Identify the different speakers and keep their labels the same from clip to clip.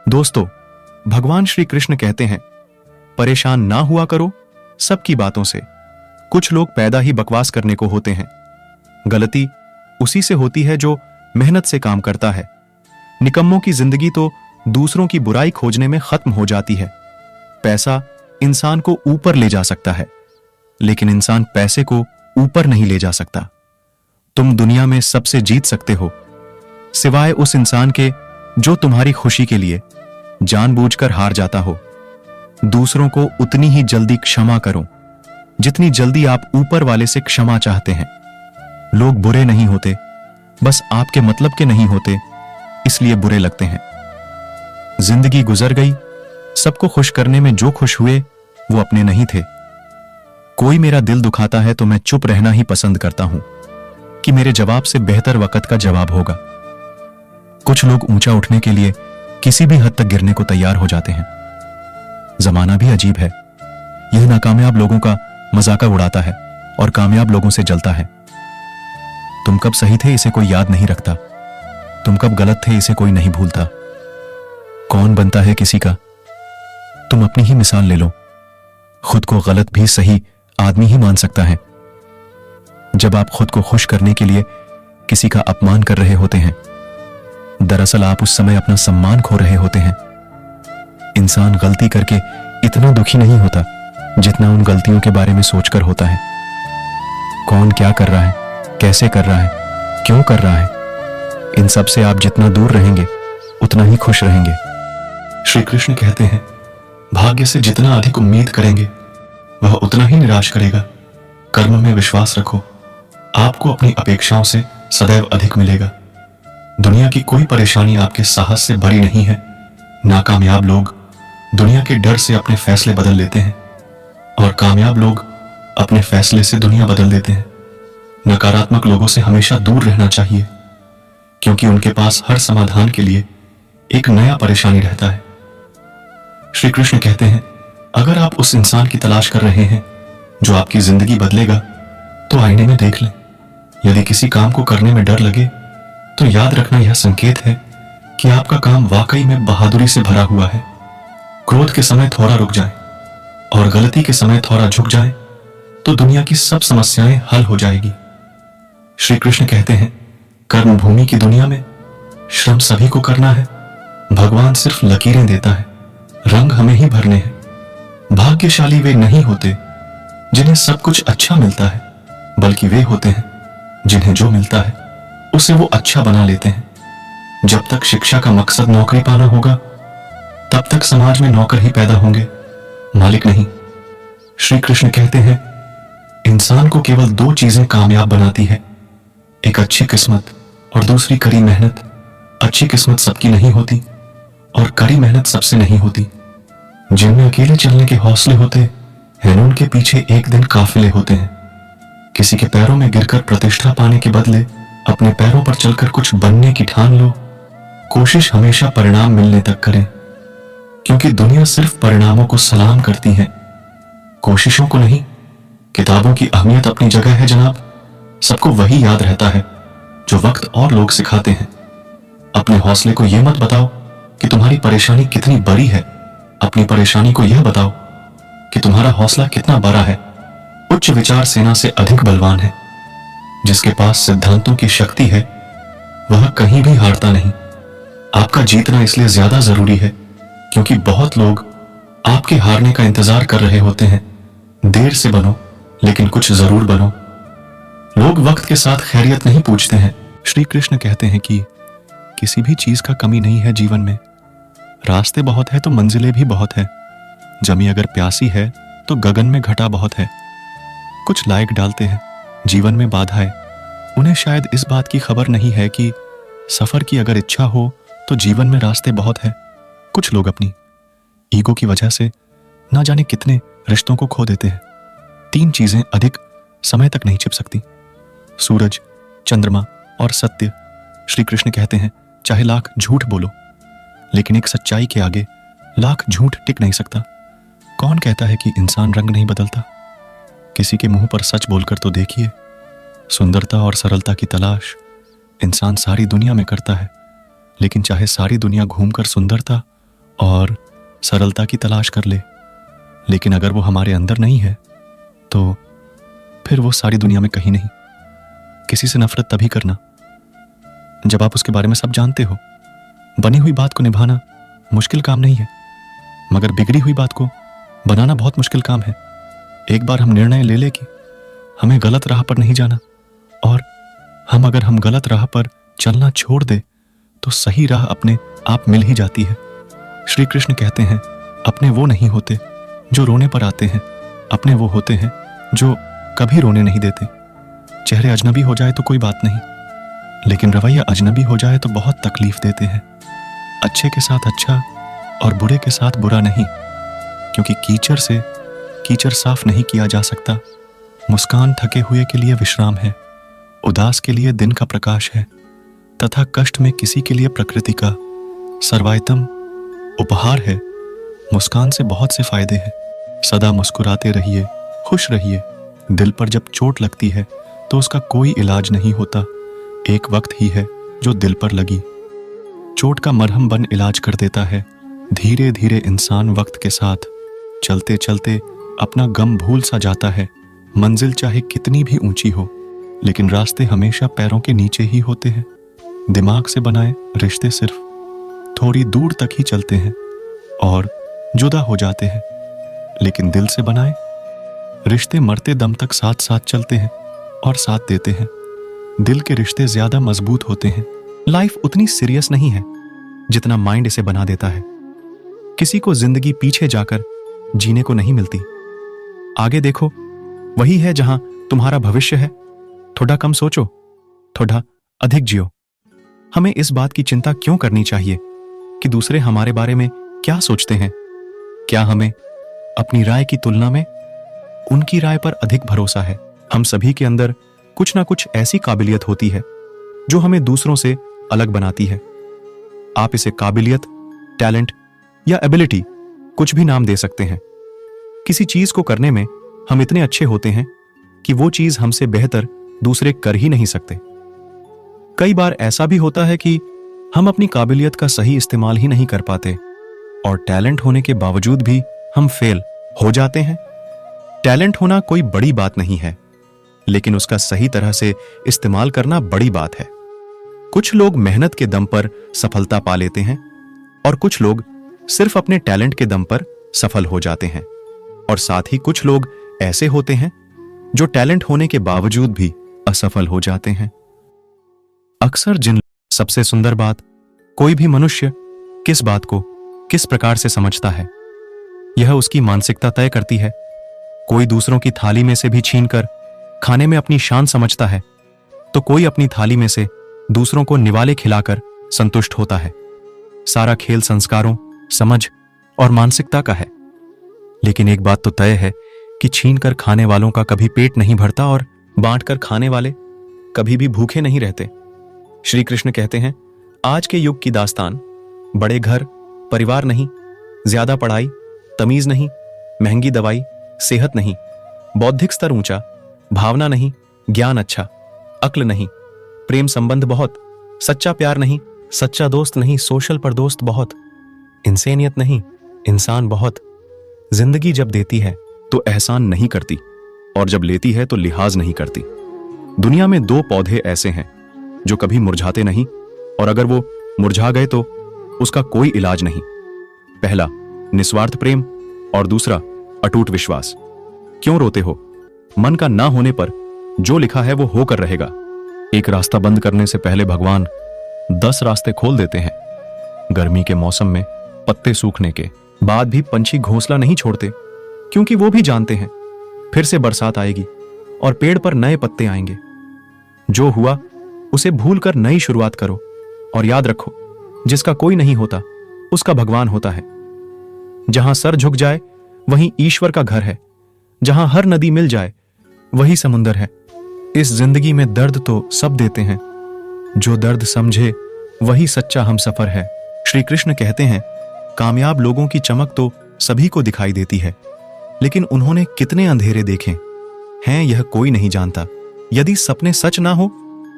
Speaker 1: दोस्तों, भगवान श्री कृष्ण कहते हैं, परेशान ना हुआ करो सबकी बातों से। कुछ लोग पैदा ही बकवास करने को होते हैं। गलती उसी से होती है जो मेहनत से काम करता है। निकम्मों की जिंदगी तो दूसरों की बुराई खोजने में खत्म हो जाती है। पैसा इंसान को ऊपर ले जा सकता है, लेकिन इंसान पैसे को ऊपर नहीं ले जा सकता। तुम दुनिया में सबसे जीत सकते हो, सिवाय उस इंसान के जो तुम्हारी खुशी के लिए जानबूझकर हार जाता हो। दूसरों को उतनी ही जल्दी क्षमा करो जितनी जल्दी आप ऊपर वाले से क्षमा चाहते हैं। लोग बुरे नहीं होते, बस आपके मतलब के नहीं होते, इसलिए बुरे लगते हैं। जिंदगी गुजर गई, सबको खुश करने में जो खुश हुए वो अपने नहीं थे। कोई मेरा दिल दुखाता है तो मैं चुप रहना ही पसंद करता हूं कि मेरे जवाब से बेहतर वक्त का जवाब होगा। कुछ लोग ऊंचा उठने के लिए किसी भी हद तक गिरने को तैयार हो जाते हैं। जमाना भी अजीब है, यह नाकामयाब लोगों का मजाक उड़ाता है और कामयाब लोगों से जलता है। तुम कब सही थे इसे कोई याद नहीं रखता, तुम कब गलत थे इसे कोई नहीं भूलता। कौन बनता है किसी का, तुम अपनी ही मिसाल ले लो। खुद को गलत भी सही आदमी ही मान सकता है। जब आप खुद को खुश करने के लिए किसी का अपमान कर रहे होते हैं, दरअसल आप उस समय अपना सम्मान खो रहे होते हैं। इंसान गलती करके इतना दुखी नहीं होता जितना उन गलतियों के बारे में सोचकर होता है। कौन क्या कर रहा है, कैसे कर रहा है, क्यों कर रहा है, इन सब से आप जितना दूर रहेंगे उतना ही खुश रहेंगे। श्री कृष्ण कहते हैं, भाग्य से जितना अधिक उम्मीद करेंगे वह उतना ही निराश करेगा। कर्म में विश्वास रखो, आपको अपनी अपेक्षाओं से सदैव अधिक मिलेगा। दुनिया की कोई परेशानी आपके साहस से बड़ी नहीं है। नाकामयाब लोग दुनिया के डर से अपने फैसले बदल लेते हैं और कामयाब लोग अपने फैसले से दुनिया बदल देते हैं। नकारात्मक लोगों से हमेशा दूर रहना चाहिए, क्योंकि उनके पास हर समाधान के लिए एक नया परेशानी रहता है। श्री कृष्ण कहते हैं, अगर आप उस इंसान की तलाश कर रहे हैं जो आपकी जिंदगी बदलेगा, तो आईने में देख लें। यदि किसी काम को करने में डर लगे तो याद रखना यह संकेत है कि आपका काम वाकई में बहादुरी से भरा हुआ है। क्रोध के समय थोड़ा रुक जाएं और गलती के समय थोड़ा झुक जाएं, तो दुनिया की सब समस्याएं हल हो जाएगी। श्री कृष्ण कहते हैं, कर्म भूमि की दुनिया में श्रम सभी को करना है। भगवान सिर्फ लकीरें देता है, रंग हमें ही भरने हैं। भाग्यशाली वे नहीं होते जिन्हें सब कुछ अच्छा मिलता है, बल्कि वे होते हैं जिन्हें जो मिलता है उसे वो अच्छा बना लेते हैं। जब तक शिक्षा का मकसद नौकरी पाना होगा, तब तक समाज में नौकर ही पैदा होंगे, मालिक नहीं। श्री कृष्ण कहते हैं, इंसान को केवल दो चीजें कामयाब बनाती है, एक अच्छी किस्मत और दूसरी कड़ी मेहनत। अच्छी किस्मत सबकी नहीं होती और कड़ी मेहनत सबसे नहीं होती। जिनमें अकेले चलने के हौसले होते हैं, उनके पीछे एक दिन काफिले होते हैं। किसी के पैरों में गिरकर प्रतिष्ठा पाने के बदले अपने पैरों पर चलकर कुछ बनने की ठान लो। कोशिश हमेशा परिणाम मिलने तक करें, क्योंकि दुनिया सिर्फ परिणामों को सलाम करती है, कोशिशों को नहीं। किताबों की अहमियत अपनी जगह है जनाब, सबको वही याद रहता है जो वक्त और लोग सिखाते हैं। अपने हौसले को यह मत बताओ कि तुम्हारी परेशानी कितनी बड़ी है, अपनी परेशानी को यह बताओ कि तुम्हारा हौसला कितना बड़ा है। उच्च विचार सेना से अधिक बलवान है। जिसके पास सिद्धांतों की शक्ति है वह कहीं भी हारता नहीं। आपका जीतना इसलिए ज्यादा जरूरी है क्योंकि बहुत लोग आपके हारने का इंतजार कर रहे होते हैं। देर से बनो, लेकिन कुछ जरूर बनो। लोग वक्त के साथ खैरियत नहीं पूछते हैं। श्री कृष्ण कहते हैं कि किसी भी चीज का कमी नहीं है जीवन में। रास्ते बहुत है तो मंजिलें भी बहुत है। जमी अगर प्यासी है तो गगन में घटा बहुत है। कुछ लायक डालते हैं जीवन में बाधाएं, उन्हें शायद इस बात की खबर नहीं है कि सफर की अगर इच्छा हो तो जीवन में रास्ते बहुत है। कुछ लोग अपनी ईगो की वजह से ना जाने कितने रिश्तों को खो देते हैं। तीन चीजें अधिक समय तक नहीं छिप सकती, सूरज, चंद्रमा और सत्य। श्री कृष्ण कहते हैं, चाहे लाख झूठ बोलो, लेकिन एक सच्चाई के आगे लाख झूठ टिक नहीं सकता। कौन कहता है कि इंसान रंग नहीं बदलता? किसी के मुंह पर सच बोलकर तो देखिए। सुंदरता और सरलता की तलाश इंसान सारी दुनिया में करता है, लेकिन चाहे सारी दुनिया घूमकर सुंदरता और सरलता की तलाश कर ले, लेकिन अगर वो हमारे अंदर नहीं है तो फिर वो सारी दुनिया में कहीं नहीं। किसी से नफरत तभी करना जब आप उसके बारे में सब जानते हो। बनी हुई बात को निभाना मुश्किल काम नहीं है, मगर बिगड़ी हुई बात को बनाना बहुत मुश्किल काम है। एक बार हम निर्णय ले ले कि हमें गलत राह पर नहीं जाना, और अगर हम गलत राह पर चलना छोड़ दे तो सही राह अपने आप मिल ही जाती है। श्री कृष्ण कहते हैं, अपने वो नहीं होते जो रोने पर आते हैं, अपने वो होते हैं जो कभी रोने नहीं देते। चेहरे अजनबी हो जाए तो कोई बात नहीं, लेकिन रवैया अजनबी हो जाए तो बहुत तकलीफ देते हैं। अच्छे के साथ अच्छा और बुरे के साथ बुरा नहीं, क्योंकि कीचड़ से कीचड़ साफ नहीं किया जा सकता। मुस्कान थके हुए के लिए विश्राम है, उदास के लिए दिन का प्रकाश है, तथा कष्ट में किसी के लिए प्रकृति का सर्वोत्तम उपहार है। मुस्कान से बहुत से फायदे हैं। सदा मुस्कुराते रहिए, खुश रहिए। दिल पर जब चोट लगती है तो उसका कोई इलाज नहीं होता, एक वक्त ही है जो दिल पर लगी चोट का मरहम बन इलाज कर देता है। धीरे धीरे इंसान वक्त के साथ चलते चलते अपना गम भूल सा जाता है। मंजिल चाहे कितनी भी ऊंची हो, लेकिन रास्ते हमेशा पैरों के नीचे ही होते हैं। दिमाग से बनाए रिश्ते सिर्फ थोड़ी दूर तक ही चलते हैं और जुदा हो जाते हैं, लेकिन दिल से बनाए रिश्ते मरते दम तक साथ साथ चलते हैं और साथ देते हैं। दिल के रिश्ते ज्यादा मजबूत होते हैं। लाइफ उतनी सीरियस नहीं है जितना माइंड इसे बना देता है। किसी को जिंदगी पीछे जाकर जीने को नहीं मिलती। आगे देखो, वही है जहां तुम्हारा भविष्य है। थोड़ा कम सोचो, थोड़ा अधिक जियो। हमें इस बात की चिंता क्यों करनी चाहिए कि दूसरे हमारे बारे में क्या सोचते हैं? क्या हमें अपनी राय की तुलना में उनकी राय पर अधिक भरोसा है? हम सभी के अंदर कुछ ना कुछ ऐसी काबिलियत होती है जो हमें दूसरों से अलग बनाती है। आप इसे काबिलियत, टैलेंट या एबिलिटी कुछ भी नाम दे सकते हैं। किसी चीज को करने में हम इतने अच्छे होते हैं कि वो चीज हमसे बेहतर दूसरे कर ही नहीं सकते। कई बार ऐसा भी होता है कि हम अपनी काबिलियत का सही इस्तेमाल ही नहीं कर पाते और टैलेंट होने के बावजूद भी हम फेल हो जाते हैं। टैलेंट होना कोई बड़ी बात नहीं है, लेकिन उसका सही तरह से इस्तेमाल करना बड़ी बात है। कुछ लोग मेहनत के दम पर सफलता पा लेते हैं और कुछ लोग सिर्फ अपने टैलेंट के दम पर सफल हो जाते हैं, और साथ ही कुछ लोग ऐसे होते हैं जो टैलेंट होने के बावजूद भी असफल हो जाते हैं। अक्सर सबसे सुंदर बात, कोई भी मनुष्य किस बात को किस प्रकार से समझता है, यह उसकी मानसिकता तय करती है। कोई दूसरों की थाली में से भी छीनकर खाने में अपनी शान समझता है, तो कोई अपनी थाली में से दूसरों को निवाले खिलाकर संतुष्ट होता है। सारा खेल संस्कारों, समझ और मानसिकता का है। लेकिन एक बात तो तय है कि छीनकर खाने वालों का कभी पेट नहीं भरता और बांटकर खाने वाले कभी भी भूखे नहीं रहते। श्री कृष्ण कहते हैं, आज के युग की दास्तान बड़े घर, परिवार नहीं, ज्यादा पढ़ाई, तमीज नहीं, महंगी दवाई, सेहत नहीं, बौद्धिक स्तर ऊंचा, भावना नहीं, ज्ञान अच्छा, अक्ल नहीं, प्रेम संबंध बहुत, सच्चा प्यार नहीं, सच्चा दोस्त नहीं, सोशल पर दोस्त बहुत, इंसानियत नहीं, इंसान बहुत। जिंदगी जब देती है तो एहसान नहीं करती, और जब लेती है तो लिहाज नहीं करती। दुनिया में दो पौधे ऐसे हैं जो कभी मुरझाते नहीं, और अगर वो मुरझा गए तो उसका कोई इलाज नहीं। पहला निस्वार्थ प्रेम और दूसरा अटूट विश्वास। क्यों रोते हो? मन का ना होने पर जो लिखा है वो होकर रहेगा। एक रास्ता बंद करने से पहले भगवान 10 रास्ते खोल देते हैं। गर्मी के मौसम में पत्ते सूखने के बाद भी पंछी घोंसला नहीं छोड़ते, क्योंकि वो भी जानते हैं फिर से बरसात आएगी और पेड़ पर नए पत्ते आएंगे। जो हुआ उसे भूलकर नई शुरुआत करो, और याद रखो, जिसका कोई नहीं होता उसका भगवान होता है। जहां सर झुक जाए वहीं ईश्वर का घर है। जहां हर नदी मिल जाए वही समुंदर है। इस जिंदगी में दर्द तो सब देते हैं, जो दर्द समझे वही सच्चा हमसफर है। श्री कृष्ण कहते हैं, कामयाब लोगों की चमक तो सभी को दिखाई देती है, लेकिन उन्होंने कितने अंधेरे देखे हैं यह कोई नहीं जानता। यदि सपने सच ना हो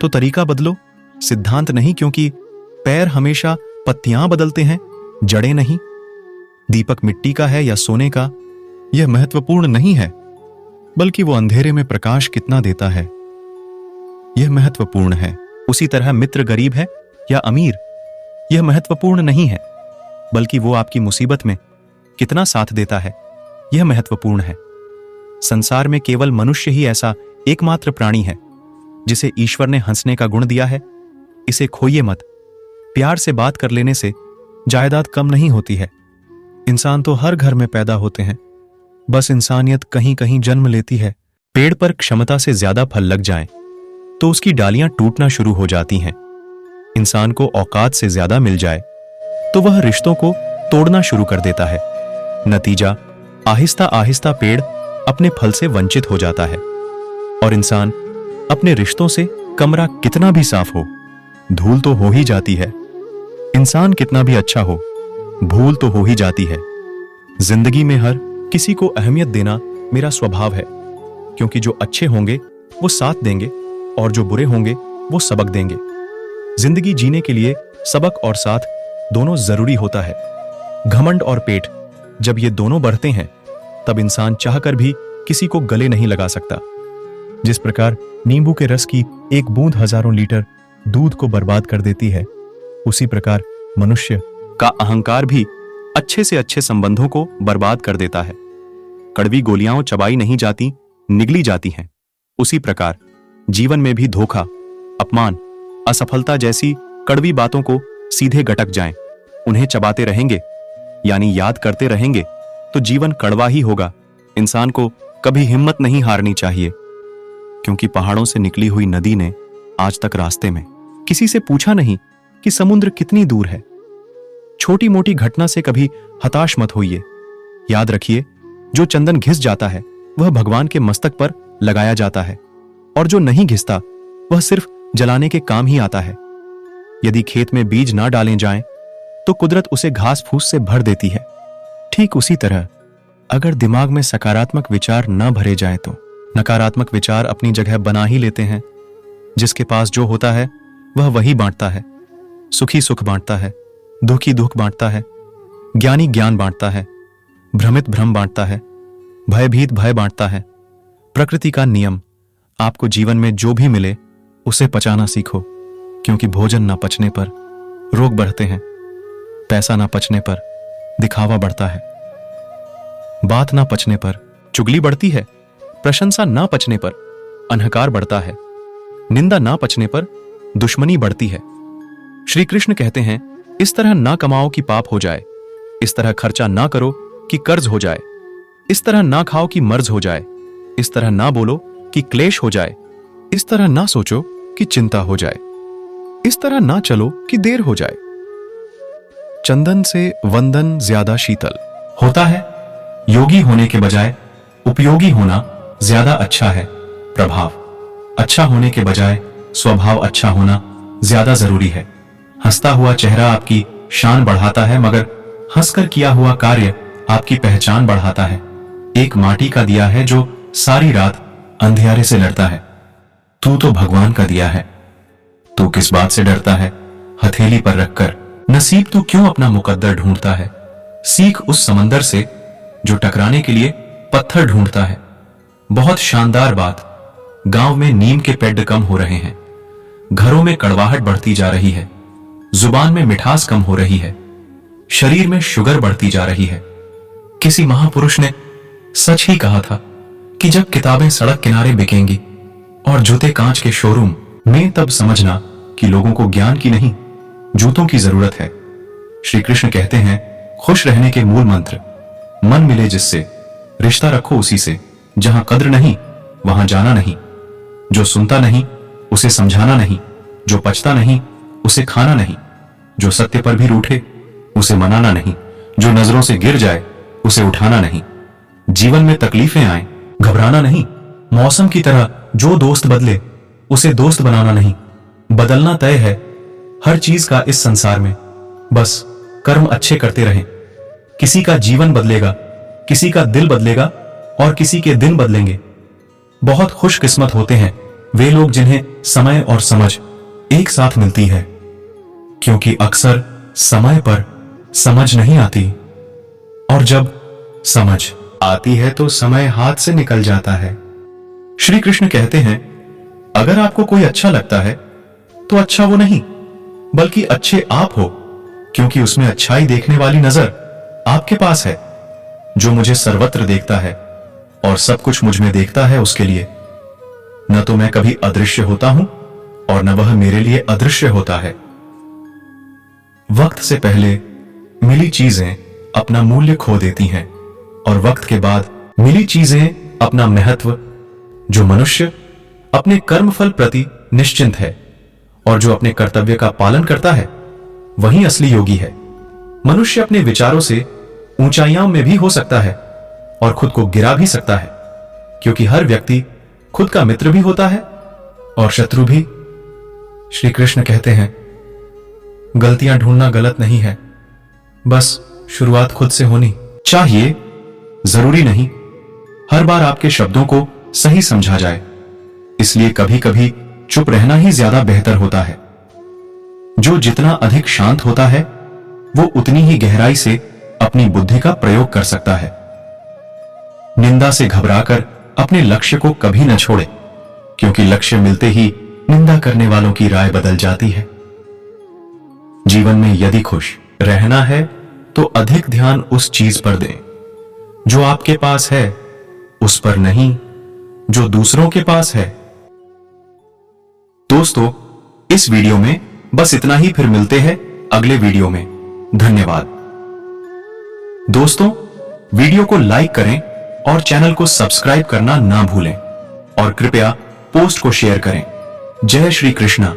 Speaker 1: तो तरीका बदलो, सिद्धांत नहीं, क्योंकि पैर हमेशा पत्तियां बदलते हैं, जड़ें नहीं। दीपक मिट्टी का है या सोने का, यह महत्वपूर्ण नहीं है, बल्कि वो अंधेरे में प्रकाश कितना देता है, यह महत्वपूर्ण है। उसी तरह मित्र गरीब है या अमीर, यह महत्वपूर्ण नहीं है, बल्कि वो आपकी मुसीबत में कितना साथ देता है, यह महत्वपूर्ण है। संसार में केवल मनुष्य ही ऐसा एकमात्र प्राणी है जिसे ईश्वर ने हंसने का गुण दिया है। इसे खोइए मत। प्यार से बात कर लेने से जायदाद कम नहीं होती है। इंसान तो हर घर में पैदा होते हैं, बस इंसानियत कहीं कहीं जन्म लेती है। पेड़ पर क्षमता से ज्यादा फल लग जाएं, तो उसकी डालियां टूटना शुरू हो जाती हैं। इंसान को औकात से ज्यादा मिल जाए तो वह रिश्तों को तोड़ना शुरू कर देता है। नतीजा, आहिस्ता आहिस्ता पेड़ अपने फल से वंचित हो जाता है। और इंसान अपने रिश्तों से कमरा कितना भी साफ हो, धूल तो हो ही जाती है। इंसान कितना भी अच्छा हो, भूल तो हो ही जाती है। जिंदगी में हर किसी को अहमियत देना मेरा स्वभाव है, क्योंकि जो अच्छे होंगे वो साथ देंगे और जो बुरे होंगे वो सबक देंगे। जिंदगी जीने के लिए सबक और साथ दोनों जरूरी होता है। घमंड और पेट जब ये दोनों बढ़ते हैं, तब इंसान चाहकर भी किसी को गले नहीं लगा सकता। जिस प्रकार नींबू के रस की एक बूंद हजारों लीटर दूध को बर्बाद कर देती है, उसी प्रकार मनुष्य का अहंकार भी अच्छे से अच्छे संबंधों को बर्बाद कर देता है। कड़वी गोलियां चबाई नहीं जाती, निगली जाती हैं। उसी प्रकार जीवन में भी धोखा, अपमान, असफलता जैसी कड़वी बातों को सीधे गटक जाएं, उन्हें चबाते रहेंगे, यानी याद करते रहेंगे, तो जीवन कड़वा ही होगा। इंसान को कभी हिम्मत नहीं हारनी चाहिए, क्योंकि पहाड़ों से निकली हुई नदी ने आज तक रास्ते में किसी से पूछा नहीं कि समुद्र कितनी दूर है। छोटी मोटी घटना से कभी हताश मत होइए। याद रखिए, जो चंदन घिस जाता है वह भगवान के मस्तक पर लगाया जाता है, और जो नहीं घिसता वह सिर्फ जलाने के काम ही आता है। यदि खेत में बीज ना डाले जाएं, तो कुदरत उसे घास फूस से भर देती है। ठीक उसी तरह अगर दिमाग में सकारात्मक विचार न भरे जाएं, तो नकारात्मक विचार अपनी जगह बना ही लेते हैं। जिसके पास जो होता है वह वही बांटता है। सुखी सुख बांटता है, दुखी दुख बांटता है, ज्ञानी ज्ञान बांटता है, भ्रमित भ्रम बांटता है, भयभीत भय बांटता है। प्रकृति का नियम, आपको जीवन में जो भी मिले उसे पचाना सीखो, क्योंकि भोजन ना पचने पर रोग बढ़ते हैं, पैसा ना पचने पर दिखावा बढ़ता है, बात ना पचने पर चुगली बढ़ती है, प्रशंसा ना पचने पर अहंकार बढ़ता है, निंदा ना पचने पर दुश्मनी बढ़ती है। श्री कृष्ण कहते हैं, इस तरह ना कमाओ कि पाप हो जाए, इस तरह खर्चा ना करो कि कर्ज हो जाए, इस तरह ना खाओ कि मर्ज हो जाए, इस तरह ना बोलो कि क्लेश हो जाए, इस तरह ना सोचो कि चिंता हो जाए, इस तरह ना चलो कि देर हो जाए। चंदन से वंदन ज्यादा शीतल होता है। योगी होने के बजाय उपयोगी होना ज्यादा अच्छा है। प्रभाव, अच्छा होने के बजाय स्वभाव अच्छा होना ज्यादा जरूरी है। हंसता हुआ चेहरा आपकी शान बढ़ाता है, मगर हंसकर किया हुआ कार्य आपकी पहचान बढ़ाता है। एक माटी का दिया है जो सारी रात अंधियारे से लड़ता है। तू तो भगवान का दिया है, तू किस बात से डरता है? हथेली पर रखकर नसीब तू क्यों अपना मुकद्दर ढूंढता है? सीख उस समंदर से जो टकराने के लिए पत्थर ढूंढता है। बहुत शानदार बात, गांव में नीम के पेड़ कम हो रहे हैं, घरों में कड़वाहट बढ़ती जा रही है, जुबान में मिठास कम हो रही है, शरीर में शुगर बढ़ती जा रही है। किसी महापुरुष ने सच ही कहा था कि जब किताबें सड़क किनारे बिकेंगी और जूते कांच के शोरूम में, तब समझना कि लोगों को ज्ञान की नहीं, जूतों की जरूरत है। श्री कृष्ण कहते हैं, खुश रहने के मूल मंत्र, मन मिले जिससे रिश्ता रखो उसी से। जहां कद्र नहीं वहां जाना नहीं, जो सुनता नहीं उसे समझाना नहीं, जो पचता नहीं उसे खाना नहीं, जो सत्य पर भी रूठे उसे मनाना नहीं, जो नजरों से गिर जाए उसे उठाना नहीं। जीवन में तकलीफें आए, घबराना नहीं। मौसम की तरह जो दोस्त बदले उसे दोस्त बनाना नहीं। बदलना तय है हर चीज का इस संसार में, बस कर्म अच्छे करते रहें। किसी का जीवन बदलेगा, किसी का दिल बदलेगा और किसी के दिन बदलेंगे। बहुत खुशकिस्मत होते हैं वे लोग जिन्हें समय और समझ एक साथ मिलती है, क्योंकि अक्सर समय पर समझ नहीं आती और जब समझ आती है तो समय हाथ से निकल जाता है। श्री कृष्ण कहते हैं, अगर आपको कोई अच्छा लगता है तो अच्छा वो नहीं बल्कि अच्छे आप हो, क्योंकि उसमें अच्छाई देखने वाली नजर आपके पास है। जो मुझे सर्वत्र देखता है और सब कुछ मुझ में देखता है, उसके लिए न तो मैं कभी अदृश्य होता हूं और न वह मेरे लिए अदृश्य होता है। वक्त से पहले मिली चीजें अपना मूल्य खो देती हैं और वक्त के बाद मिली चीजें अपना महत्व। जो मनुष्य अपने कर्मफल प्रति निश्चिंत है और जो अपने कर्तव्य का पालन करता है, वही असली योगी है। मनुष्य अपने विचारों से ऊंचाइयों में भी हो सकता है और खुद को गिरा भी सकता है, क्योंकि हर व्यक्ति खुद का मित्र भी होता है और शत्रु भी। श्री कृष्ण कहते हैं, गलतियां ढूंढना गलत नहीं है, बस शुरुआत खुद से होनी चाहिए। जरूरी नहीं हर बार आपके शब्दों को सही समझा जाए, इसलिए कभी कभी चुप रहना ही ज्यादा बेहतर होता है। जो जितना अधिक शांत होता है, वो उतनी ही गहराई से अपनी बुद्धि का प्रयोग कर सकता है। निंदा से घबराकर अपने लक्ष्य को कभी न छोड़े, क्योंकि लक्ष्य मिलते ही निंदा करने वालों की राय बदल जाती है। जीवन में यदि खुश रहना है तो अधिक ध्यान उस चीज पर दें जो आपके पास है, उस पर नहीं जो दूसरों के पास है। दोस्तों, इस वीडियो में बस इतना ही, फिर मिलते हैं अगले वीडियो में। धन्यवाद। दोस्तों, वीडियो को लाइक करें और चैनल को सब्सक्राइब करना ना भूलें और कृपया पोस्ट को शेयर करें। जय श्री कृष्णा।